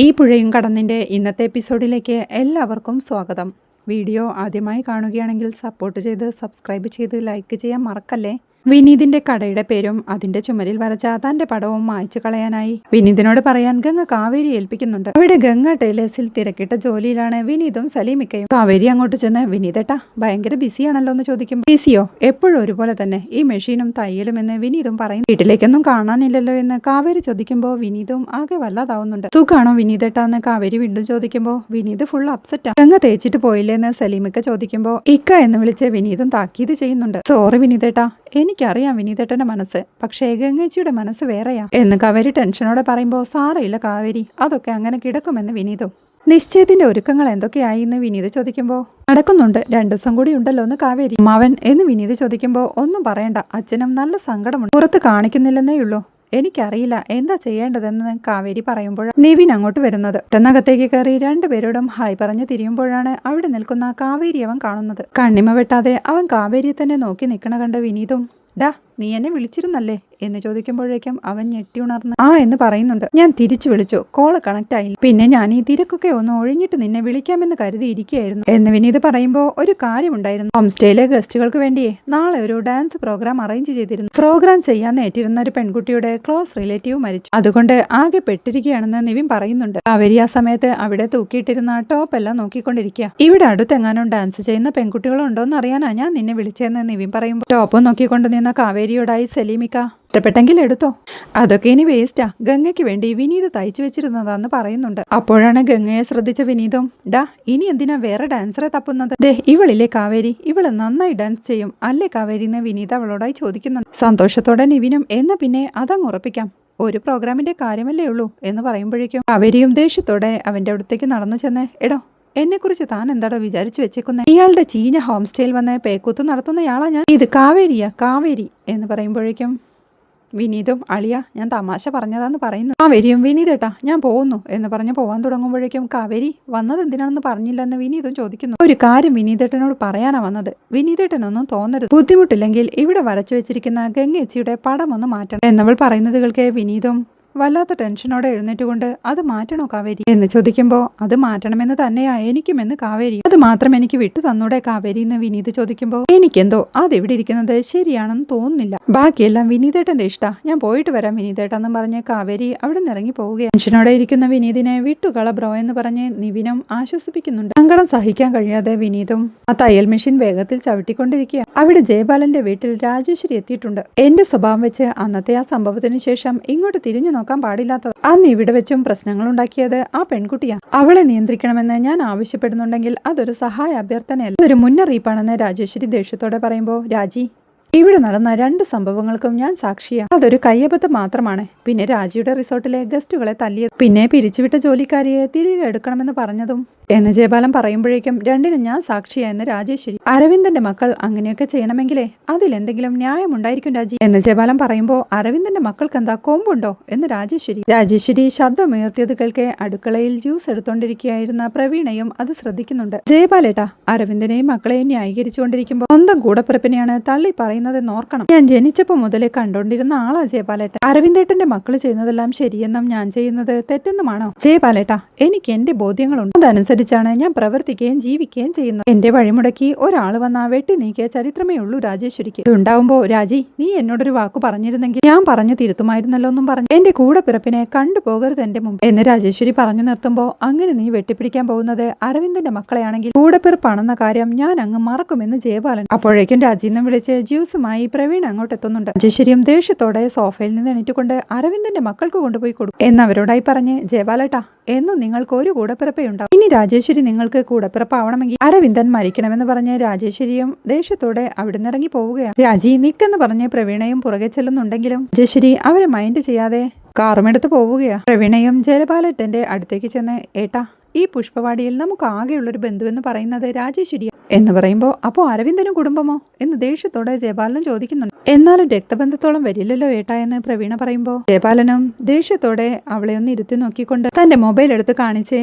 ഈ പുഴയും കടന്നിൻ്റെ ഇന്നത്തെ എപ്പിസോഡിലേക്ക് എല്ലാവർക്കും സ്വാഗതം. വീഡിയോ ആദ്യമായി കാണുകയാണെങ്കിൽ സപ്പോർട്ട് ചെയ്ത് സബ്സ്ക്രൈബ് ചെയ്ത് ലൈക്ക് ചെയ്യാൻ മറക്കല്ലേ. വിനീതിന്റെ കടയുടെ പേരും അതിന്റെ ചുമരിൽ വരച്ച തന്റെ പടവും മായ്ച്ചു കളയാനായി വിനീതിനോട് പറയാൻ ഗംഗ കാവേരി ഏൽപ്പിക്കുന്നുണ്ട്. അവിടെ ഗംഗ ടൈലേഴ്സിൽ തിരക്കിട്ട ജോലിയിലാണ് വിനീതും സലീമിക്കയും. കാവേരി അങ്ങോട്ട് ചെന്ന് വിനീതേട്ടാ ഭയങ്കര ബിസിയാണല്ലോ എന്ന് ചോദിക്കും. ബിസിയോ? എപ്പോഴും ഒരുപോലെ തന്നെ, ഈ മെഷീനും തയ്യലും എന്ന് വിനീതും പറയും. വീട്ടിലേക്കൊന്നും കാണാനില്ലല്ലോ എന്ന് കാവേരി ചോദിക്കുമ്പോൾ വിനീതും ആകെ വല്ലാതാവുന്നുണ്ട്. സുഖാണോ വിനീതേട്ടാ എന്ന് കാവേരി വീണ്ടും ചോദിക്കുമ്പോൾ വിനീത് ഫുൾ അപ്സെറ്റാ. ഗംഗ തേച്ചിട്ട് പോയില്ലേന്ന് സലീമിക്ക ചോദിക്കുമ്പോൾ ഇക്ക എന്ന് വിളിച്ച് വിനീതും താക്കീത് ചെയ്യുന്നുണ്ട്. സോറി വിനീതേട്ടാ, എനിക്കറിയാം വിനീതേട്ടന്റെ മനസ്സ്, പക്ഷേ ഗംഗേച്ചിയുടെ മനസ്സ് വേറെയാ എന്ന് കാവേരി ടെൻഷനോടെ പറയുമ്പോൾ സാരയില്ല കാവേരി, അതൊക്കെ അങ്ങനെ കിടക്കുമെന്ന് വിനീതും. നിശ്ചയത്തിന്റെ ഒരുക്കങ്ങൾ എന്തൊക്കെയായി എന്ന് വിനീത് ചോദിക്കുമ്പോൾ നടക്കുന്നുണ്ട്, 2 ദിവസം കൂടി ഉണ്ടല്ലോ എന്ന് കാവേരി. മാവൻ എന്ന് വിനീത് ചോദിക്കുമ്പോൾ ഒന്നും പറയണ്ട, അച്ഛനും നല്ല സങ്കടമുണ്ട്, പുറത്ത് കാണിക്കുന്നില്ലെന്നേ ഉള്ളൂ, എനിക്കറിയില്ല എന്താ ചെയ്യേണ്ടതെന്ന് കാവേരി പറയുമ്പോൾ നിവിൻ അങ്ങോട്ട് വരുന്നത്. പെട്ടെന്നകത്തേക്ക് കയറി 2 പേരോടും ഹായ് പറഞ്ഞ് തിരിയുമ്പോഴാണ് അവിടെ നിൽക്കുന്ന കാവേരി അവൻ കാണുന്നത്. കണ്ണിമ വെട്ടാതെ അവൻ കാവേരിയെ തന്നെ നോക്കി നിൽക്കണ കണ്ട് വിനീതും ഡാ നീ എന്നെ വിളിച്ചിരുന്നല്ലേ എന്ന് ചോദിക്കുമ്പോഴേക്കും അവൻ ഞെട്ടി ഉണർന്ന് ആ എന്ന് പറയുന്നുണ്ട്. ഞാൻ തിരിച്ചു വിളിച്ചു, കോള് കണക്ട് ആയില്ല, പിന്നെ ഞാൻ ഈ തിരക്കൊക്കെ ഒന്ന് ഒഴിഞ്ഞിട്ട് നിന്നെ വിളിക്കാമെന്ന് കരുതിയിരിക്കുകയായിരുന്നു എന്ന് വിനീത് പറയുമ്പോൾ ഒരു കാര്യമുണ്ടായിരുന്നു. ഹോം സ്റ്റേയിലെ ഗസ്റ്റുകൾക്ക് വേണ്ടിയേ നാളെ ഒരു ഡാൻസ് പ്രോഗ്രാം അറേഞ്ച് ചെയ്തിരുന്നു. പ്രോഗ്രാം ചെയ്യാൻ ഏറ്റിരുന്ന ഒരു പെൺകുട്ടിയുടെ ക്ലോസ് റിലേറ്റീവ് മരിച്ചു, അതുകൊണ്ട് ആകെ പെട്ടിരിക്കുകയാണെന്ന് നിവിൻ പറയുന്നുണ്ട്. കാവേരി ആ സമയത്ത് അവിടെ തൂക്കിയിട്ടിരുന്ന ടോപ്പ് എല്ലാം നോക്കിക്കൊണ്ടിരിക്കുക. ഇവിടെ അടുത്തെങ്ങാനും ഡാൻസ് ചെയ്യുന്ന പെൺകുട്ടികളുണ്ടോന്ന് അറിയാനാ ഞാൻ നിന്നെ വിളിച്ചതെന്ന് നിവിൻ പറയുമ്പോൾ ടോപ്പ് നോക്കിക്കൊണ്ട് നിന്ന കാവേരിയോടായി സലീമിക്ക ഇഷ്ടപ്പെട്ടെങ്കിൽ എടുത്തോ, അതൊക്കെ ഇനി വേസ്റ്റാ, ഗംഗയ്ക്ക് വേണ്ടി വിനീത് തയ്ച്ചു വെച്ചിരുന്നതാന്ന് പറയുന്നുണ്ട്. അപ്പോഴാണ് ഗംഗയെ ശ്രദ്ധിച്ച വിനീതും ഡാ ഇനി എന്തിനാ വേറെ ഡാൻസറെ തപ്പുന്നത്, ദേ ഇവളില്ലേ കാവേരി, ഇവള് നന്നായി ഡാൻസ് ചെയ്യും അല്ലേ കാവേരി എന്ന് വിനീത് അവളോടായി ചോദിക്കുന്നുണ്ട്. സന്തോഷത്തോടെ നിവിനും എന്ന് പിന്നെ അതങ്ങ് ഉറപ്പിക്കാം, ഒരു പ്രോഗ്രാമിന്റെ കാര്യമല്ലേ ഉള്ളൂ എന്ന് പറയുമ്പോഴേക്കും കാവേരിയും ദേഷ്യത്തോടെ അവന്റെ അടുത്തേക്ക് നടന്നു ചെന്ന് എടോ എന്നെക്കുറിച്ച് താൻ എന്താടോ വിചാരിച്ചു വെച്ചേക്കുന്നത്, ഇയാളുടെ ചീഞ്ഞ ഹോം സ്റ്റേയിൽ വന്ന് പേക്കൂത്ത് നടത്തുന്നയാളാ ഞാൻ, ഇത് കാവേരിയാ കാവേരി എന്ന് പറയുമ്പോഴേക്കും വിനീതും അളിയ ഞാൻ തമാശ പറഞ്ഞതാന്ന് പറയുന്നു. കാവേരിയും വിനീതേട്ടാ ഞാൻ പോകുന്നു എന്ന് പറഞ്ഞ് പോവാൻ തുടങ്ങുമ്പോഴേക്കും കാവേരി വന്നത് എന്തിനാണെന്ന് പറഞ്ഞില്ലെന്ന് വിനീതും ചോദിക്കുന്നു. ഒരു കാര്യം വിനീതേട്ടനോട് പറയാനാ വന്നത്, വിനീതേട്ടനൊന്നും തോന്നരുത്, ബുദ്ധിമുട്ടില്ലെങ്കിൽ ഇവിടെ വരച്ചു വെച്ചിരിക്കുന്ന ഗംഗേച്ചിയുടെ പടം ഒന്ന് മാറ്റണം എന്നവൾ പറയുന്നത് കേൾക്കെ വിനീതും വല്ലാത്ത ടെൻഷനോടെ എഴുന്നേറ്റുകൊണ്ട് അത് മാറ്റണോ കാവേരി എന്ന് ചോദിക്കുമ്പോൾ അത് മാറ്റണമെന്ന് തന്നെയാ എനിക്കുമെന്ന് കാവേരി. അത് മാത്രം എനിക്ക് വിട്ടു തന്നൂടെ കാവേരി എന്ന് വിനീത് ചോദിക്കുമ്പോൾ എനിക്കെന്തോ അതെവിടെ ഇരിക്കുന്നത് ശരിയാണെന്ന് തോന്നുന്നില്ല, ബാക്കിയെല്ലാം വിനീതേട്ടന്റെ ഇഷ്ടാ, ഞാൻ പോയിട്ട് വരാം വിനീതേട്ടെന്നും പറഞ്ഞ് കാവേരി അവിടെ നിന്ന് ഇറങ്ങി പോവുകയാണ്. ടെൻഷനോടെ ഇരിക്കുന്ന വിനീതിനെ വിട്ടുകള ബ്രോ എന്ന് പറഞ്ഞ് നിവിനും ആശ്വസിപ്പിക്കുന്നുണ്ട്. സങ്കടം സഹിക്കാൻ കഴിയാതെ വിനീതും ആ തയ്യൽ മെഷീൻ വേഗത്തിൽ ചവിട്ടിക്കൊണ്ടിരിക്കുക. അവിടെ ജയപാലന്റെ വീട്ടിൽ രാജേശ്വരി എത്തിയിട്ടുണ്ട്. എന്റെ സ്വഭാവം വെച്ച് അന്നത്തെ ആ സംഭവത്തിന് ശേഷം ഇങ്ങോട്ട് തിരിഞ്ഞു നോക്കാൻ പാടില്ലാത്തത്, അന്ന് ഇവിടെ വെച്ചും പ്രശ്നങ്ങൾ ഉണ്ടാക്കിയത് ആ പെൺകുട്ടിയാ, അവളെ നിയന്ത്രിക്കണമെന്ന് ഞാൻ ആവശ്യപ്പെടുന്നുണ്ടെങ്കിൽ അതൊരു സഹായ അഭ്യർത്ഥനയല്ല, അതൊരു മുന്നറിയിപ്പാണെന്ന് രാജേശ്വരി ദേഷ്യത്തോടെ പറയുമ്പോൾ രാജി ഇവിടെ നടന്ന 2 സംഭവങ്ങൾക്കും ഞാൻ സാക്ഷിയാ, അതൊരു കയ്യബദ്ധം മാത്രമാണ്, പിന്നെ രാജിയുടെ റിസോർട്ടിലെ ഗസ്റ്റുകളെ തല്ലിയത്, പിന്നെ പിരിച്ചുവിട്ട ജോലിക്കാരിയെ തിരികെ എടുക്കണമെന്ന് പറഞ്ഞതും എന്ന് ജയപാലൻ പറയുമ്പോഴേക്കും രണ്ടിനും ഞാൻ സാക്ഷിയായെന്ന് രാജേശ്വരി. അരവിന്ദന്റെ മക്കൾ അങ്ങനെയൊക്കെ ചെയ്യണമെങ്കിലേ അതിലെന്തെങ്കിലും ന്യായമുണ്ടായിരിക്കും രാജി എന്ന് ജയപാലൻ പറയുമ്പോൾ അരവിന്ദന്റെ മക്കൾക്ക് എന്താ കൊമ്പുണ്ടോ എന്ന് രാജേശ്വരി ശബ്ദമുയർത്തിയത് കേൾക്കെ അടുക്കളയിൽ ജ്യൂസ് എടുത്തോണ്ടിരിക്കുകയായിരുന്ന പ്രവീണയും അത് ശ്രദ്ധിക്കുന്നുണ്ട്. ജയപാലേട്ടാ അരവിന്ദനെയും മക്കളെയും ന്യായീകരിച്ചുകൊണ്ടിരിക്കുമ്പോൾ സ്വന്തം കൂടപ്പിറപ്പിനെയാണ് തള്ളി പറയുന്നതെന്ന് ഓർക്കണം, ഞാൻ ജനിച്ചപ്പോൾ മുതലേ കണ്ടോണ്ടിരുന്ന ആളാ ജയപാലേട്ടൻ, അരവിന്ദേട്ടന്റെ മക്കള് ചെയ്യുന്നതെല്ലാം ശരിയെന്നും ഞാൻ ചെയ്യുന്നത് തെറ്റെന്നുമാണോ ജയപാലേട്ടാ, എനിക്ക് എന്റെ ബോധ്യങ്ങളുണ്ട്, അതനുസരിച്ച് ഞാൻ പ്രവർത്തിക്കുകയും ജീവിക്കുകയും ചെയ്യുന്നു, എന്റെ വഴിമുടക്കി ഒരാൾ വന്നാ വെട്ടി നീക്കിയ ചരിത്രമേ ഉള്ളൂ രാജേശ്വരിക്ക്, ഇതുണ്ടാവുമ്പോ രാജി നീ എന്നോടൊരു വാക്കു പറഞ്ഞിരുന്നെങ്കിൽ ഞാൻ പറഞ്ഞു തിരുത്തുമായിരുന്നല്ലോ എന്നും പറഞ്ഞു എന്റെ കൂടെ പിറപ്പിനെ കണ്ടുപോകരുത് എന്റെ മുമ്പ് എന്ന് രാജേശ്വരി പറഞ്ഞു നിർത്തുമ്പോ അങ്ങനെ നീ വെട്ടിപ്പിടിക്കാൻ പോകുന്നത് അരവിന്ദന്റെ മക്കളെയാണെങ്കിൽ കൂടെപ്പിറപ്പാണെന്ന കാര്യം ഞാൻ അങ്ങ് മറക്കുമെന്ന് ജയപാലൻ. അപ്പോഴേക്കും രാജീന്നും വിളിച്ച് ജ്യൂസുമായി പ്രവീൺ അങ്ങോട്ട് എത്തുന്നുണ്ട്. രാജേശ്വരിയും ദേഷ്യത്തോടെ സോഫയിൽ നിന്ന് എണീറ്റുകൊണ്ട് അരവിന്ദന്റെ മക്കൾക്ക് കൊണ്ടുപോയി കൊടുക്കും എന്നവരോടായി പറഞ്ഞ് ജയപാലേട്ടാ എന്നും നിങ്ങൾക്ക് ഒരു കൂടപ്പിറപ്പേ ഉണ്ടാവും, ഇനി രാജേശ്വരി നിങ്ങൾക്ക് കൂടപ്പിറപ്പാവണമെങ്കിൽ അരവിന്ദൻ മരിക്കണമെന്ന് പറഞ്ഞ് രാജേശ്വരിയും ദേഷ്യത്തോടെ അവിടെ നിന്ന് ഇറങ്ങി പോവുകയാണ്. രാജി നിക്കെന്ന് പറഞ്ഞ് പ്രവീണയും പുറകെ ചെല്ലുന്നുണ്ടെങ്കിലും രാജേശ്വരി അവരെ മൈൻഡ് ചെയ്യാതെ കാറുമെടുത്ത് പോവുകയാണ്. പ്രവീണയും ജയപാലേട്ടന്റെ അടുത്തേക്ക് ചെന്ന് ഏട്ടാ ഈ പുഷ്പവാടിയിൽ നമുക്ക് ആകെയുള്ളൊരു ബന്ധുവെന്ന് പറയുന്നത് രാജേശ്വരിയാണ് എന്ന് പറയുമ്പോൾ അപ്പോൾ അരവിന്ദനും കുടുംബമോ എന്ന് ദേഷ്യത്തോടെ ജയപാലനും ചോദിക്കുന്നുണ്ട്. എന്നാലും രക്തബന്ധത്തോളം വരില്ലല്ലോ ഏട്ടാ എന്ന് പ്രവീണ പറയുമ്പോൾ ജയപാലനും ദേഷ്യത്തോടെ അവളെ ഒന്ന് ഇരുത്തി നോക്കിക്കൊണ്ട് തന്റെ മൊബൈൽ എടുത്ത് കാണിച്ച്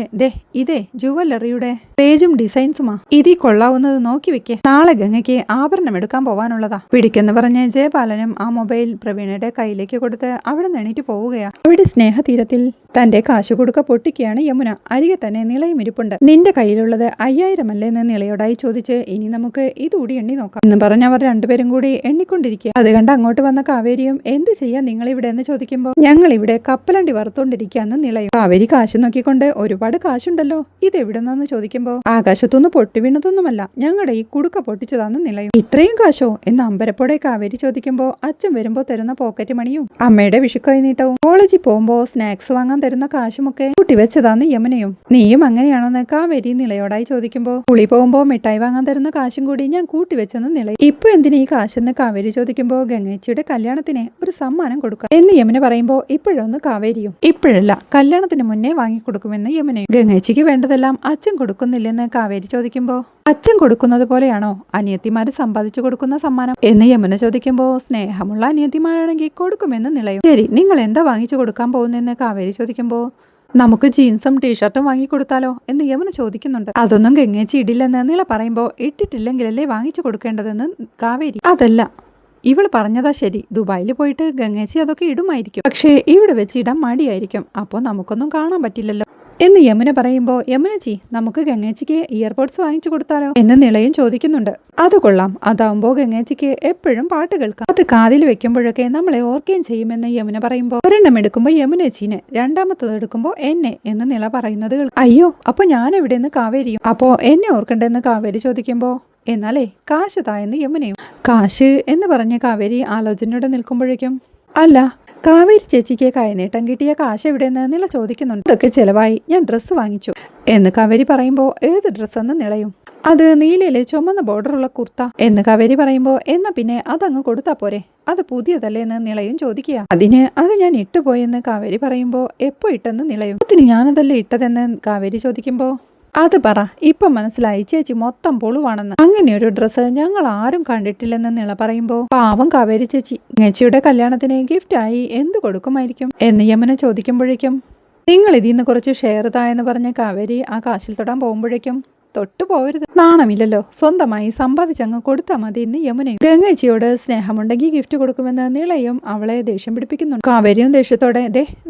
ഇതേ ജുവല്ലറിയുടെ പേജും ഡിസൈൻസുമാ ഇതീ കൊള്ളാവുന്നത് നോക്കി വെക്കേ, നാളെ ഗംഗയ്ക്ക് ആഭരണം എടുക്കാൻ പോവാനുള്ളതാ. പിടിക്കെന്ന് പറഞ്ഞ് ജയപാലനും ആ മൊബൈൽ പ്രവീണയുടെ കയ്യിലേക്ക് കൊടുത്ത് അവിടെ എണീറ്റ് പോവുകയാ. അവിടെ സ്നേഹതീരത്തിൽ തന്റെ കാശുകൊടുക്ക പൊട്ടിക്കുകയാണ് യമുന. അരികെ തന്നെ നിളയും ഇരിപ്പുണ്ട്. നിന്റെ കയ്യിലുള്ളത് 5000 അല്ലേ എന്ന് നിളയോടായി ചോദിച്ച് ഇനി നമുക്ക് ഇതുകൂടി എണ്ണി നോക്കാം എന്ന് പറഞ്ഞ് അവർ രണ്ടുപേരും കൂടി എണ്ണിക്കൊണ്ടിരിക്കുക. അത് കണ്ട് അങ്ങോട്ട് വന്ന കാവേരിയും എന്ത് ചെയ്യാ നിങ്ങൾ ഇവിടെ എന്ന് ചോദിക്കുമ്പോൾ ഞങ്ങൾ ഇവിടെ കപ്പലണ്ടി വറുത്തോണ്ടിരിക്കാന്ന് നിളയും. കാവേരി കാശ് നോക്കിക്കൊണ്ട് ഒരുപാട് കാശുണ്ടല്ലോ, ഇത് എവിടുന്നാന്ന് ചോദിക്കുമ്പോൾ ആകാശത്തൊന്നും പൊട്ടി വീണതൊന്നുമല്ല, ഞങ്ങളുടെ ഈ കുടുക്ക പൊട്ടിച്ചതാന്ന് നിളയും. ഇത്രയും കാശോ എന്ന് അമ്പരപ്പോടെ കാവേരി ചോദിക്കുമ്പോൾ അച്ഛൻ വരുമ്പോ തരുന്ന പോക്കറ്റ് മണിയും അമ്മയുടെ വിഷുക്കൈ നീട്ടവും കോളേജിൽ പോകുമ്പോ സ്നാക്സ് വാങ്ങാൻ തരുന്ന കാശുമൊക്കെ കൂട്ടിവെച്ചതാന്ന് യമുനയും. നീയും അങ്ങനെയാണോന്ന് കാവേരി നിളയോടായി ചോദിക്കുമ്പോൾ പുളി പോകുമ്പോ മിഠായി വാങ്ങാൻ തരുന്ന കാശും കൂടി ഞാൻ കൂട്ടിവെച്ചെന്ന് നിളയും. ഇപ്പൊ എന്തിനാ ഈ കാശെന്ന് കാവേരി ചോദിക്കുമ്പോൾ ഗംഗേച്ചിയുടെ കല്യാണത്തിന് ഒരു സമ്മാനം കൊടുക്കണം എന്ന് യമുന പറയുമ്പോൾ ഇപ്പോഴൊന്ന് കാവേരിയും ഇപ്പോഴല്ല കല്യാണത്തിന് മുന്നേ വാങ്ങിക്കൊടുക്കുമെന്ന് യമുനയും. ഗംഗേച്ചിക്ക് വേണ്ടതെല്ലാം അച്ഛൻ കൊടുക്കുന്നില്ലെന്ന് കാവേരി ചോദിക്കുമ്പോൾ അച്ഛൻ കൊടുക്കുന്നത് പോലെയാണോ അനിയത്തിമാര് സമ്പാദിച്ചു കൊടുക്കുന്ന സമ്മാനം എന്ന് യമുന ചോദിക്കുമ്പോൾ സ്നേഹമുള്ള അനിയത്തിമാരാണെങ്കിൽ കൊടുക്കുമെന്ന് നിളയും. ശരി, നിങ്ങൾ എന്താ വാങ്ങിച്ചു കൊടുക്കാൻ പോകുന്നെന്ന് കാവേരി ചോദിക്കുമ്പോൾ നമുക്ക് ജീൻസും ടീഷർട്ടും വാങ്ങിക്കൊടുത്താലോ എന്ന് യമുന ചോദിക്കുന്നുണ്ട്. അതൊന്നും ഗംഗേച്ചി ഇടില്ലെന്ന് നിള പറയുമ്പോൾ ഇട്ടിട്ടില്ലെങ്കിലല്ലേ വാങ്ങിച്ചു കൊടുക്കേണ്ടതെന്ന് കാവേരി. അതല്ല, ഇവൾ പറഞ്ഞതാ ശരി, ദുബായിൽ പോയിട്ട് ഗംഗേച്ചി അതൊക്കെ ഇടുമായിരിക്കും, പക്ഷേ ഇവിടെ വെച്ച് ഇടാൻ മടിയായിരിക്കും, അപ്പോൾ നമുക്കൊന്നും കാണാൻ പറ്റില്ലല്ലോ എന്ന് യമുന പറയുമ്പോൾ യമുനച്ചി നമുക്ക് ഗംഗേച്ചിക്ക് ഇയർപോഡ്സ് വാങ്ങിച്ചു കൊടുത്താലോ എന്ന് നിളയും ചോദിക്കുന്നുണ്ട്. അത് കൊള്ളാം, അതാവുമ്പോൾ ഗംഗേച്ചിക്ക് എപ്പോഴും പാട്ട് കേൾക്കാം, അത് കാതിൽ വെക്കുമ്പോഴൊക്കെ നമ്മളെ ഓർക്കുകയും ചെയ്യുമെന്ന് യമുന പറയുമ്പോൾ ഒരെണ്ണം എടുക്കുമ്പോൾ യമുനച്ചിനെ, രണ്ടാമത്തത് എടുക്കുമ്പോൾ എന്നെ എന്ന് നിള പറയുന്നത് അയ്യോ അപ്പൊ ഞാൻ എവിടെയെന്ന് കാവേരിയും. അപ്പോ എന്നെ ഓർക്കണ്ടെന്ന് കാവേരി ചോദിക്കുമ്പോൾ എന്നാലേ കാശ് തായെന്ന് യമുനയും. കാശ് എന്ന് പറഞ്ഞ കാവേരി ആലോചനയോടെ നിൽക്കുമ്പോഴേക്കും അല്ല കാവേരി ചേച്ചിക്ക് കൈനീട്ടം കിട്ടിയ കാശ് എവിടെയെന്ന് നിള ചോദിക്കുന്നുണ്ട്. ഇതൊക്കെ ചെലവായി, ഞാൻ ഡ്രസ്സ് വാങ്ങിച്ചു എന്ന് കാവേരി പറയുമ്പോൾ ഏത് ഡ്രസ്സെന്ന് നിളയും. അത് നീലയിലെ ചുമന്ന ബോർഡറുള്ള കുർത്ത എന്ന് കാവേരി പറയുമ്പോൾ എന്നാ പിന്നെ അതങ്ങ് കൊടുത്താ പോരെ, അത് പുതിയതല്ലേ എന്ന് നിളയും ചോദിക്കുക. അത് ഞാൻ ഇട്ടുപോയെന്ന് കാവേരി പറയുമ്പോൾ എപ്പോ ഇട്ടെന്ന് നിളയും. അതിന് ഞാനതല്ലേ ഇട്ടതെന്ന് കാവേരി ചോദിക്കുമ്പോൾ അത് പറ, ഇപ്പൊ മനസ്സിലായി ചേച്ചി മൊത്തം പൊളുവാണെന്ന്. അങ്ങനെയൊരു ഡ്രസ്സ് ഞങ്ങൾ ആരും കണ്ടിട്ടില്ലെന്ന് നിള പറയുമ്പോൾ പാവം കാവേരി ചേച്ചി, ചേച്ചിയുടെ കല്യാണത്തിന് ഗിഫ്റ്റായി എന്ത് കൊടുക്കുമായിരിക്കും എന്ന് യമുന ചോദിക്കുമ്പോഴേക്കും നിങ്ങൾ ഇതിന്ന് കുറച്ച് ഷെയർ തായെന്ന് പറഞ്ഞ കാവേരി ആ കാശിൽ തൊടാൻ പോകുമ്പോഴേക്കും തൊട്ടു പോകരുത്, നാണമില്ലല്ലോ, സ്വന്തമായി സമ്പാദിച്ചങ്ങ് കൊടുത്താൽ മതി എന്ന് യമുനയും. ഗംഗേച്ചിയോട് സ്നേഹമുണ്ടെങ്കിൽ ഗിഫ്റ്റ് കൊടുക്കുമെന്ന് നിളയും അവളെ ദേഷ്യം പിടിപ്പിക്കുന്നുണ്ട്. കാവേരിയും ദേഷ്യത്തോടെ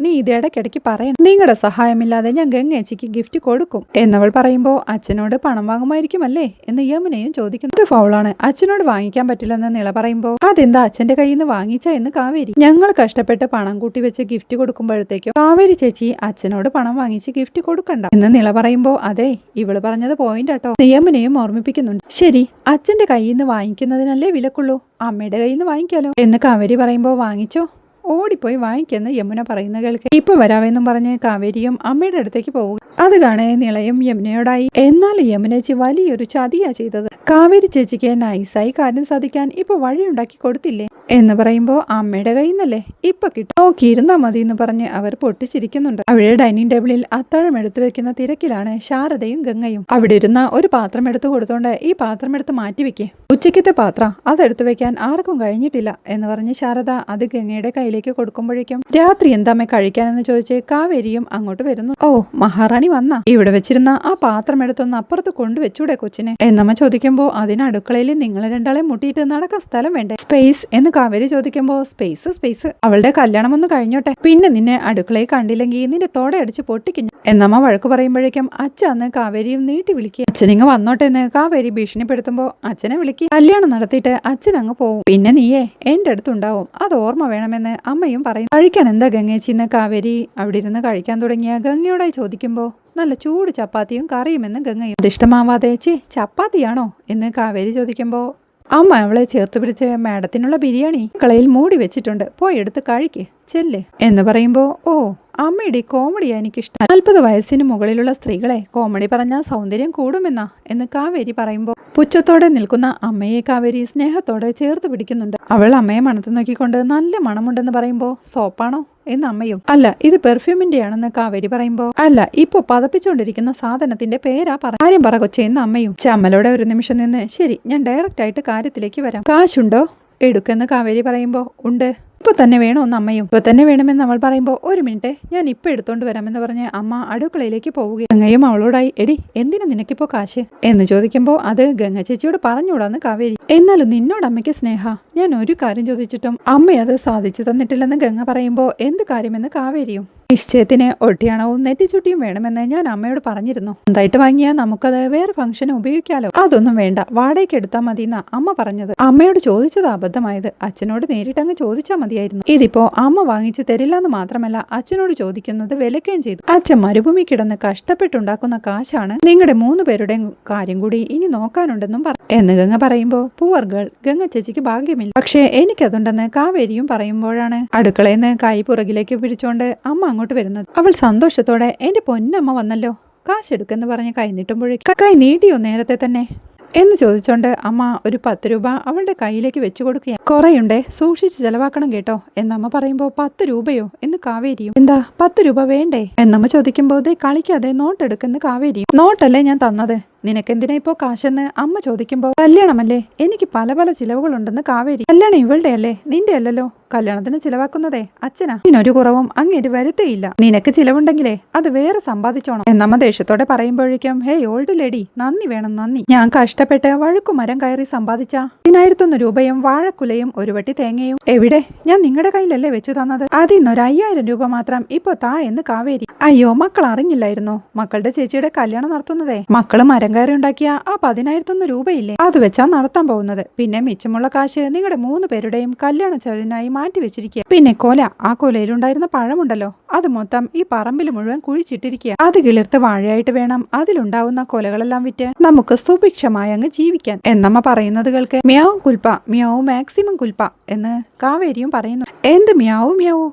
നീ ഇത് ഇടയ്ക്കിടയ്ക്ക് പറയണം, നിങ്ങളുടെ സഹായമില്ലാതെ ഞാൻ ഗംഗേച്ചിക്ക് ഗിഫ്റ്റ് കൊടുക്കും എന്നവൾ പറയുമ്പോൾ അച്ഛനോട് പണം വാങ്ങുമായിരിക്കുമല്ലേ എന്ന് യമുനയും ചോദിക്കുന്നു. ഇത് ഫൗളാണ്, അച്ഛനോട് വാങ്ങിക്കാൻ പറ്റില്ലെന്ന് നിള പറയുമ്പോൾ അതെന്താ അച്ഛന്റെ കയ്യിൽ നിന്ന് വാങ്ങിച്ച എന്ന് കാവേരി. ഞങ്ങൾ കഷ്ടപ്പെട്ട് പണം കൂട്ടി വെച്ച് ഗിഫ്റ്റ് കൊടുക്കുമ്പോഴത്തേക്കും കാവേരി ചേച്ചി അച്ഛനോട് പണം വാങ്ങിച്ച് ഗിഫ്റ്റ് കൊടുക്കണ്ട എന്ന് നിള പറയുമ്പോൾ അതെ ഇവള് പറഞ്ഞത് പോയിന്റാട്ടോ യമുനയും ഓർമ്മിപ്പിക്കുന്നുണ്ട്. ശരി, അച്ഛന്റെ കയ്യിൽ നിന്ന് വാങ്ങിക്കുന്നതിനല്ലേ വിലക്കുള്ളൂ, അമ്മയുടെ കയ്യിൽ നിന്ന് വാങ്ങിക്കാലോ എന്ന് കാവേരി പറയുമ്പോൾ വാങ്ങിച്ചോ, ഓടിപ്പോയി വാങ്ങിക്കെന്ന് യമുന പറയുന്ന കേൾക്കെ ഇപ്പൊ വരാവെന്നും പറഞ്ഞ് കാവേരിയും അമ്മയുടെ അടുത്തേക്ക് പോകും. അത് കാണേ നിളയും യമുനയോടായി. എന്നാൽ യമുനേച്ചി വലിയൊരു ചതിയാ ചെയ്തത്. കാവേരി ചേച്ചിക്ക് നൈസായി കാര്യം സാധിക്കാൻ ഇപ്പൊ വഴിയുണ്ടാക്കി കൊടുത്തില്ലേ എന്ന് പറയുമ്പോൾ അമ്മയുടെ കയ്യിൽ നിന്നല്ലേ ഇപ്പൊ കിട്ടും, നോക്കിയിരുന്നാ മതി എന്ന് പറഞ്ഞ് അവർ പൊട്ടിച്ചിരിക്കുന്നുണ്ട്. അവിടെ ഡൈനിങ് ടേബിളിൽ അത്താഴം എടുത്തു വെക്കുന്ന തിരക്കിലാണ് ശാരദയും ഗംഗയും. അവിടെ ഇരുന്ന ഒരു പാത്രം എടുത്തു കൊടുത്തോണ്ട് ഈ പാത്രം എടുത്ത് മാറ്റിവെക്കേ, ഉച്ചക്കത്തെ പാത്രം അതെടുത്തു വെക്കാൻ ആർക്കും കഴിഞ്ഞിട്ടില്ല എന്ന് പറഞ്ഞ് ശാരദ അത് ഗംഗയുടെ കയ്യിലേക്ക് കൊടുക്കുമ്പോഴേക്കും രാത്രി എന്താമ്മ കഴിക്കാനെന്ന് ചോദിച്ച് കാവേരിയും അങ്ങോട്ട് വരുന്നു. ഓ മഹാറാണി വന്നാ, ഇവിടെ വെച്ചിരുന്ന ആ പാത്രം എടുത്തൊന്ന് അപ്പുറത്ത് കൊണ്ടുവച്ചൂടെ കൊച്ചിനെ എന്നമ്മ ചോദിക്കുമ്പോൾ അതിന് അടുക്കളയിൽ നിങ്ങൾ രണ്ടാളെ മുട്ടിയിട്ട് നടക്കാൻ സ്ഥലം വേണ്ടേ, സ്പേസ് എന്ന് കാവേരി ചോദിക്കുമ്പോൾ സ്പേസ് അവളുടെ കല്യാണം ഒന്ന് കഴിഞ്ഞോട്ടെ, പിന്നെ നിന്നെ അടുക്കളയിൽ കണ്ടില്ലെങ്കിൽ നിന്റെ തോടെ അടിച്ച് പൊട്ടിക്കുന്നു എന്നമ്മ വഴക്ക് പറയുമ്പോഴേക്കും അച്ഛന്ന് കാവേരിയും നീട്ടി വിളിക്കുക. അച്ഛനിങ്ങ് വന്നോട്ടെ എന്ന് കാവേരി ഭീഷണിപ്പെടുത്തുമ്പോൾ അച്ഛനെ വിളിക്കുക, കല്യാണം നടത്തിയിട്ട് അച്ഛൻ അങ്ങ് പോവും, പിന്നെ നീയേ എന്റെ അടുത്തുണ്ടാവും, അത് ഓർമ്മ വേണമെന്ന് അമ്മയും പറയും. കഴിക്കാൻ എന്താ ഗംഗേച്ചിന്ന് കാവേരി അവിടെ ഇരുന്ന് കഴിക്കാൻ തുടങ്ങിയ ഗംഗയോടായി ചോദിക്കുമ്പോൾ നല്ല ചൂട് ചപ്പാത്തിയും കറിയുമെന്ന് ഗംഗയും. അതിഷ്ടമാവാതെ ചപ്പാത്തിയാണോ എന്ന് കാവേരി ചോദിക്കുമ്പോൾ അമ്മ അവളെ ചേർത്ത് പിടിച്ച് മാഡത്തിനുള്ള ബിരിയാണി കളയിൽ മൂടി വെച്ചിട്ടുണ്ട്, പോയി എടുത്ത് കഴിക്ക് ചെല്ല് എന്ന് പറയുമ്പോൾ ഓ അമ്മയുടെ കോമഡിയാ എനിക്കിഷ്ടം, 40 വയസ്സിന് മുകളിലുള്ള സ്ത്രീകളെ കോമഡി പറഞ്ഞാൽ സൗന്ദര്യം കൂടുമെന്നാ എന്ന് കാവേരി പറയുമ്പോൾ പുച്ഛത്തോടെ നിൽക്കുന്ന അമ്മയെ കാവേരി സ്നേഹത്തോടെ ചേർത്ത് പിടിക്കുന്നുണ്ട്. അവൾ അമ്മയെ മണത്ത് നോക്കിക്കൊണ്ട് നല്ല മണമുണ്ടെന്ന് പറയുമ്പോൾ സോപ്പാണോ എന്ന് അമ്മയും. അല്ല, ഇത് പെർഫ്യൂമിന്റെ ആണെന്ന് കാവേരി പറയുമ്പോൾ അല്ല, ഇപ്പൊ പതപ്പിച്ചുകൊണ്ടിരിക്കുന്ന സാധനത്തിന്റെ പേരാ കാര്യം പറ കൊച്ചെന്ന് അമ്മയും. ചമ്മലോടെ ഒരു നിമിഷം നിന്ന് ശരി ഞാൻ ഡയറക്റ്റ് ആയിട്ട് കാര്യത്തിലേക്ക് വരാം, കാശുണ്ടോ എടുക്കെന്ന് കാവേരി പറയുമ്പോൾ ഉണ്ട്, ഇപ്പോൾ തന്നെ വേണമെന്ന് അമ്മയും ഇപ്പോൾ തന്നെ വേണമെന്ന് അവൾ പറയുമ്പോൾ ഒരു മിനിറ്റ് ഞാൻ ഇപ്പോൾ എടുത്തോണ്ട് വരാമെന്ന് പറഞ്ഞ് അമ്മ അടുക്കളയിലേക്ക് പോവുകയും ഗംഗയും അവളോടായി എടി എന്തിനാ നിനക്കിപ്പോൾ കാശ് എന്ന് ചോദിക്കുമ്പോൾ അത് ഗംഗ ചേച്ചിയോട് പറഞ്ഞൂടാന്ന് കാവേരി. എന്നാലും നിന്നോട് അമ്മയ്ക്ക് സ്നേഹ, ഞാൻ ഒരു കാര്യം ചോദിച്ചിട്ടും അമ്മ അത് സാധിച്ചു തന്നിട്ടില്ലെന്ന് ഗംഗ പറയുമ്പോൾ എന്ത് കാര്യമെന്ന് കാവേരിയും. നിശ്ചയത്തിന് ഒട്ടിയണവും നെറ്റിച്ചുട്ടിയും വേണമെന്ന് ഞാൻ അമ്മയോട് പറഞ്ഞിരുന്നു. എന്തായിട്ട് വാങ്ങിയാൽ നമുക്കത് വേറെ ഫംഗ്ഷന് ഉപയോഗിക്കാലോ. അതൊന്നും വേണ്ട, വാടകയ്ക്ക് എടുത്താൽ മതി എന്നാ അമ്മ പറഞ്ഞത്. അമ്മയോട് ചോദിച്ചത് അബദ്ധമായത്, അച്ഛനോട് നേരിട്ടങ്ങ് ചോദിച്ചാൽ മതിയായിരുന്നു. ഇതിപ്പോ അമ്മ വാങ്ങിച്ചു തരില്ലെന്ന് മാത്രമല്ല അച്ഛനോട് ചോദിക്കുന്നത് വിലക്കുകയും ചെയ്തു. അച്ഛൻ മരുഭൂമി കിടന്ന് കഷ്ടപ്പെട്ടുണ്ടാക്കുന്ന കാശാണ്. നിങ്ങളുടെ 3 പേരുടെയും കാര്യം കൂടി ഇനി നോക്കാനുണ്ടെന്നും എന്ന് ഗംഗ പറയുമ്പോ പൂവർ ഗേൾ, ഗംഗ ചേച്ചിക്ക് ഭാഗ്യമില്ല. പക്ഷേ എനിക്കതുണ്ടെന്ന് കാവേരിയും പറയുമ്പോഴാണ് അടുക്കളയിൽ നിന്ന് കൈ പുറകിലേക്ക് പിടിച്ചോണ്ട് അമ്മ അങ്ങോട്ട് വരുന്നത്. അവൾ സന്തോഷത്തോടെ എന്റെ പൊന്നമ്മ വന്നല്ലോ, കാശെടുക്കെന്ന് പറഞ്ഞ് കൈ നീട്ടുമ്പോഴേക്കും കൈ നീട്ടിയോ നേരത്തെ തന്നെ എന്ന് ചോദിച്ചോണ്ട് അമ്മ ഒരു 10 രൂപ അവളുടെ കയ്യിലേക്ക് വെച്ചു കൊടുക്കുക. കുറയുണ്ടേ, സൂക്ഷിച്ച് ചെലവാക്കണം കേട്ടോ എന്നമ്മ പറയുമ്പോൾ 10 രൂപയോ എന്ന് കാവേരിയും. എന്താ 10 രൂപ വേണ്ടേ എന്നമ്മ ചോദിക്കുമ്പോൾ ദേ കളിക്കാതെ നോട്ടെടുക്കെന്ന് കാവേരിയും. നോട്ടല്ലേ ഞാൻ തന്നത്, നിനക്കെന്തിനാ ഇപ്പോ കാശെന്ന് അമ്മ ചോദിക്കുമ്പോൾ കല്യാണമല്ലേ, എനിക്ക് പല പല ചിലവുകളുണ്ടെന്ന് കാവേരി. കല്യാണം ഇവളുടെ അല്ലേ, നിന്റെ അല്ലല്ലോ. കല്യാണത്തിന് ചിലവാക്കുന്നതേ അച്ഛനാ, ഇതിനൊരു കുറവും അങ്ങേര് വരുത്തേയില്ല. നിനക്ക് ചിലവുണ്ടെങ്കിലേ അത് വേറെ സമ്പാദിച്ചോണം എന്നമ്മ ദേഷ്യത്തോടെ പറയുമ്പോഴേക്കും ഹേ ഓൾഡ് ലേഡി, നന്ദി വേണം നന്ദി. ഞാൻ കഷ്ടപ്പെട്ട് വഴുക്കുമരം കയറി സമ്പാദിച്ച 10,000 രൂപയും വാഴക്കുലയും ഒരു വട്ടി തേങ്ങയും എവിടെ, ഞാൻ നിങ്ങളുടെ കയ്യിലല്ലേ വെച്ചു തന്നത്. അതിന്നൊരു 5,000 രൂപ മാത്രം ഇപ്പൊ താ എന്ന് കാവേരി. അയ്യോ മക്കൾ അറിഞ്ഞില്ലായിരുന്നോ, മക്കളുടെ ചേച്ചിയുടെ കല്യാണം നടത്തുന്നതേ മക്കള് മരം കയറി ഉണ്ടാക്കിയ ആ 10,001 രൂപയില്ലേ, അത് വെച്ചാ നടത്താൻ പോകുന്നത്. പിന്നെ മിച്ചമുള്ള കാശ് നിങ്ങളുടെ 3 പേരുടെയും കല്യാണ ചെലവിനായി മാറ്റി വെച്ചിരിക്കുക. പിന്നെ കൊല, ആ കൊലയിലുണ്ടായിരുന്ന പഴമുണ്ടല്ലോ അത് മൊത്തം ഈ പറമ്പിൽ മുഴുവൻ കുഴിച്ചിട്ടിരിക്കുക. അത് കിളിർത്ത് വാഴയായിട്ട് വേണം അതിലുണ്ടാവുന്ന കൊലകളെല്ലാം വിറ്റ് നമുക്ക് സുഭിക്ഷമായി അങ്ങ് ജീവിക്കാൻ എന്നമ്മ പറയുന്നത് കേൾക്ക് മ്യാവും കുൽപ്പ, മ്യാവും മാക്സിമം കുൽപ്പ എന്ന് കാവേരിയും പറയുന്നു. എന്ത് മ്യാവും മ്യാവൂ,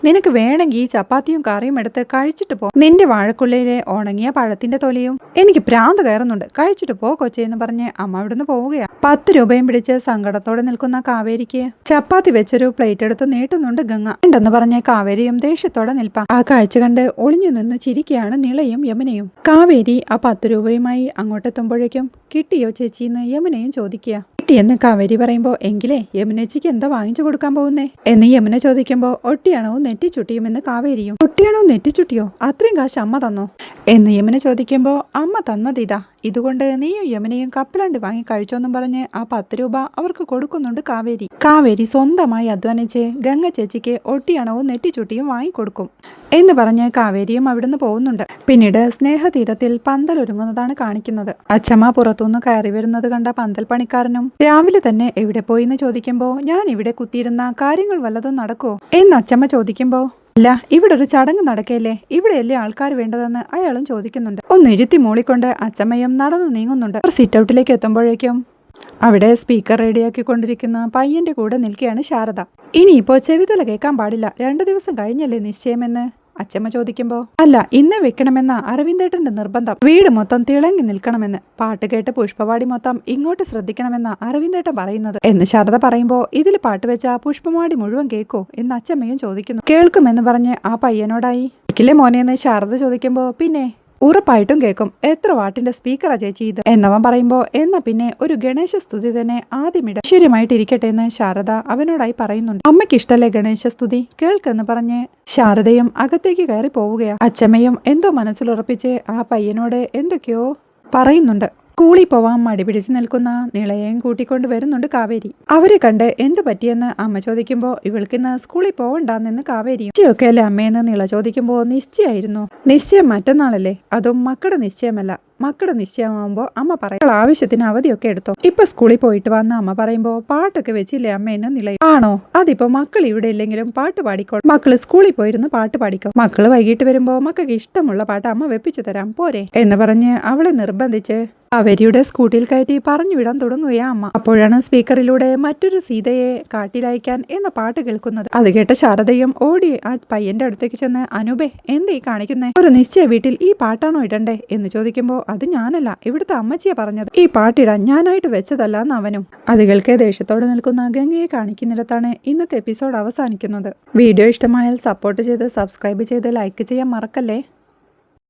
നിനക്ക് വേണമെങ്കിൽ ഈ ചപ്പാത്തിയും കറിയും എടുത്ത് കഴിച്ചിട്ട് പോ. നിന്റെ വാഴക്കുള്ളിലെ ഉണങ്ങിയ പഴത്തിന്റെ തൊലിയും എനിക്ക് ഭ്രാന്ത് കയറുന്നുണ്ട്, കഴിച്ചിട്ട് പോ കൊച്ചെന്ന് പറഞ്ഞ് അമ്മ ഇവിടുന്ന് പോവുകയാ. 10 രൂപയും പിടിച്ച് സങ്കടത്തോടെ നിൽക്കുന്ന കാവേരിക്ക് ചപ്പാത്തി വെച്ചൊരു പ്ലേറ്റ് എടുത്ത് നീട്ടുന്നുണ്ട് ഗംഗ. ഉണ്ടെന്ന് പറഞ്ഞ് കാവേരിയും ദേഷ്യത്തോടെ നിൽപ്പാ. ആ കാഴ്ച കണ്ട് ഒളിഞ്ഞു നിന്ന് ചിരിക്കുകയാണ് നിളയും യമുനയും. കാവേരി ആ 10 രൂപയുമായി അങ്ങോട്ടെത്തുമ്പോഴേക്കും കിട്ടിയോ ചേച്ചിന്ന് യമുനയും ചോദിക്കുക. എന്ന് കാവേരി പറയുമ്പോൾ എങ്കിലേ യമുനേച്ചിക്ക് എന്താ വാങ്ങിച്ചു കൊടുക്കാൻ പോകുന്നേ എന്ന് യമുന ചോദിക്കുമ്പോൾ ഒട്ടിയാണോ നെറ്റിച്ചുട്ടിയുമെന്ന് കാവേരിയും. ഒട്ടിയാണോ നെറ്റിച്ചുട്ടിയോ, അത്രയും കാശ് അമ്മ തന്നോ എന്ന് യമുന ചോദിക്കുമ്പോൾ അമ്മ തന്നതിതാ, ഇതുകൊണ്ട് നീയും യമുനയും കപ്പലണ്ടി വാങ്ങി കഴിച്ചോന്നും പറഞ്ഞ് ആ 10 രൂപ അവർക്ക് കൊടുക്കുന്നുണ്ട് കാവേരി. കാവേരി സ്വന്തമായി അധ്വാനിച്ച് ഗംഗ ചേച്ചിക്ക് ഒട്ടിയാണവും നെറ്റിച്ചുട്ടിയും വാങ്ങിക്കൊടുക്കും എന്ന് പറഞ്ഞ് കാവേരിയും അവിടുന്ന് പോകുന്നുണ്ട്. പിന്നീട് സ്നേഹതീരത്തിൽ പന്തൽ ഒരുങ്ങുന്നതാണ് കാണിക്കുന്നത്. അച്ഛമ്മ പുറത്തുനിന്ന് കയറി വരുന്നത് കണ്ട പന്തൽ പണിക്കാരനും രാവിലെ തന്നെ എവിടെ പോയിന്ന് ചോദിക്കുമ്പോൾ ഞാൻ ഇവിടെ കുത്തിയിരുന്ന കാര്യങ്ങൾ വല്ലതും നടക്കോ എന്ന് അച്ഛമ്മ ചോദിക്കുമ്പോൾ അല്ല, ഇവിടെ ഒരു ചടങ്ങ് നടക്കല്ലേ, ഇവിടെയല്ലേ ആൾക്കാർ വേണ്ടതെന്ന് അയാളും ചോദിക്കുന്നുണ്ട്. ഒന്ന് ഇരുത്തി മൂളിക്കൊണ്ട് അച്ഛമ്മയും നടന്നു നീങ്ങുന്നുണ്ട്. സിറ്റ് ഔട്ടിലേക്ക് എത്തുമ്പോഴേക്കും അവിടെ സ്പീക്കർ റെഡിയാക്കിക്കൊണ്ടിരിക്കുന്ന പയ്യന്റെ കൂടെ നിൽക്കുകയാണ് ശാരദ. ഇനിയിപ്പോ ചെവിതല കേൾക്കാൻ പാടില്ല, 2 ദിവസം കഴിഞ്ഞല്ലേ നിശ്ചയമെന്ന് അച്ഛമ്മ ചോദിക്കുമ്പോൾ അല്ല, ഇന്ന് വെക്കണമെന്ന അരവിന്ദേട്ടന്റെ നിർബന്ധം. വീട് മൊത്തം തിളങ്ങി നിൽക്കണമെന്ന്, പാട്ട് കേട്ട് പുഷ്പവാടി മൊത്തം ഇങ്ങോട്ട് ശ്രദ്ധിക്കണമെന്ന അരവിന്ദേട്ടൻ പറയുന്നത് എന്ന് ശാരദ പറയുമ്പോൾ ഇതിൽ പാട്ട് വെച്ച പുഷ്പവാടി മുഴുവൻ കേൾക്കോ എന്ന് അച്ഛമ്മയും ചോദിക്കുന്നു. കേൾക്കുമെന്ന് പറഞ്ഞ് ആ പയ്യനോടായി കേൾക്കില്ലേ മോനെന്ന് ശാരദ ചോദിക്കുമ്പോൾ പിന്നെ ഉറപ്പായിട്ടും കേൾക്കും, എത്ര വാട്ടിന്റെ സ്പീക്കറാ ചേച്ചി ഇത് എന്നവൻ പറയുമ്പോൾ എന്നാ പിന്നെ ഒരു ഗണേശ സ്തുതി തന്നെ ആദ്യമിട ശരിയായിട്ടിരിക്കട്ടെ എന്ന് ശാരദ അവനോടായി പറയുന്നുണ്ട്. അമ്മയ്ക്ക് ഇഷ്ടല്ലേ ഗണേശ സ്തുതി, കേൾക്കെന്ന് പറഞ്ഞ് ശാരദയും അകത്തേക്ക് കയറി പോവുകയാ. അച്ഛമ്മയും എന്തോ മനസ്സിലുറപ്പിച്ച് ആ പയ്യനോട് എന്തൊക്കെയോ പറയുന്നുണ്ട്. സ്കൂളിൽ പോവാൻ മടി പിടിച്ച് നിൽക്കുന്ന നിളയെയും കൂട്ടിക്കൊണ്ട് വരുന്നുണ്ട് കാവേരി. അവരെ കണ്ട് എന്തു പറ്റിയെന്ന് അമ്മ ചോദിക്കുമ്പോൾ ഇവൾക്കിന്ന് സ്കൂളിൽ പോവണ്ടെന്ന് കാവേരിയും. നിശ്ചയൊക്കെ അല്ലേ അമ്മയെന്ന് നിള ചോദിക്കുമ്പോൾ നിശ്ചയായിരുന്നു. നിശ്ചയം മറ്റന്നാളല്ലേ, അതും മക്കളുടെ നിശ്ചയമല്ല. മക്കളുടെ നിശ്ചയമാകുമ്പോൾ അമ്മ പറയും ആവശ്യത്തിന് അവധിയൊക്കെ എടുത്തോ, ഇപ്പൊ സ്കൂളിൽ പോയിട്ട് വന്ന അമ്മ പറയുമ്പോൾ പാട്ടൊക്കെ വെച്ചില്ലേ അമ്മയെന്ന് നിളയും. ആണോ, അതിപ്പോ മക്കൾ ഇവിടെ ഇല്ലെങ്കിലും പാട്ട് പാടിക്കോ, മക്കള് സ്കൂളിൽ പോയിരുന്ന് പാട്ട് പാടിക്കോ, മക്കള് വൈകിട്ട് വരുമ്പോ മക്കൾക്ക് ഇഷ്ടമുള്ള പാട്ട് അമ്മ വെപ്പിച്ചു തരാം പോരെ എന്ന് പറഞ്ഞ് അവളെ നിർബന്ധിച്ച് അവരിയുടെ സ്കൂട്ടിയിൽ കയറ്റി പറഞ്ഞു വിടാൻ തുടങ്ങുകയാ അമ്മ. അപ്പോഴാണ് സ്പീക്കറിലൂടെ മറ്റൊരു സീതയെ കാട്ടിലയക്കാൻ എന്ന പാട്ട് കേൾക്കുന്നത്. അത് കേട്ട ശാരദയും ഓടി ആ പയ്യന്റെ അടുത്തേക്ക് ചെന്ന് അനൂപേ എന്തേ കാണിക്കുന്നേ, ഒരു നിശ്ചയ വീട്ടിൽ ഈ പാട്ടാണോ ഇടണ്ടേ എന്ന് ചോദിക്കുമ്പോൾ അത് ഞാനല്ല, ഇവിടുത്തെ അമ്മച്ചിയെ പറഞ്ഞത്, ഈ പാട്ടിടാൻ ഞാനായിട്ട് വെച്ചതല്ല എന്ന് അവനും. അത് കേൾക്കെ ദേഷ്യത്തോടെ നിൽക്കുന്ന ഗംഗയെ കാണിക്കുന്നിടത്താണ് ഇന്നത്തെ എപ്പിസോഡ് അവസാനിക്കുന്നത്. വീഡിയോ ഇഷ്ടമായാൽ സപ്പോർട്ട് ചെയ്ത് സബ്സ്ക്രൈബ് ചെയ്ത് ലൈക്ക് ചെയ്യാൻ മറക്കല്ലേ.